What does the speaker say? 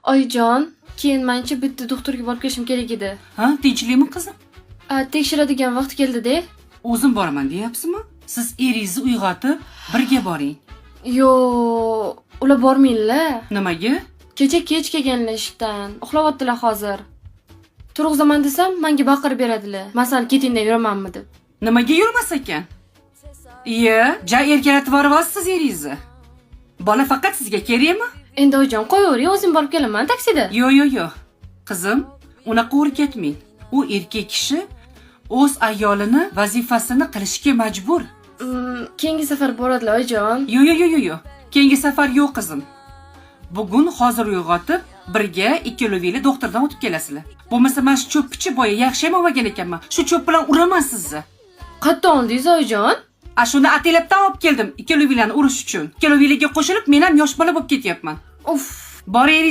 Oyijon, keyin mencha bitta doktorga borib kelishim kerak edi. Ha, tinchlikmi qizim? Tekshiradigan vaqt keldi-da. O'zim boraman deyapsizmi? Siz eringizni uyg'otib, birga boring. Yo, ular bormaydilar. Nimaga? Kecha kech kelganlar ishdan. Uxlayaptilar hozir. Turg'izaman desam, menga baqirib beradilar. Masalan, ketingdan yuramanmi deb. Nimaga yurmas ekan? Iye, ja erkalatib yuborasiz eringizni. Bola faqat sizga kerakmi? Endi oyijon, qo'yavering, o'zim borib kelaman taksida. Yo. Qizim, unaqa o'rgatmang. U erkak kishi o'z ayolini vazifasini qilishga majbur. Keyingi safar boradilar oyijon. Yo. Keyingi safar yo'q qizim. Bugun hozir uyg'otib, birga ikkalovinglar doktordan o'tib kelasizlar. Bo'lmasa men shu cho'ppichi boya yaxshi ham olgan ekanman. Shu cho'p bilan uraman sizni. Qayerdan oldingiz oyijon? Shuni atelabdan olib keldim, ikkalovinglarni urish uchun. Ikkalovinglarga qo'shilib men ham yosh bola bo'lib ketyapman. Uf, Boring.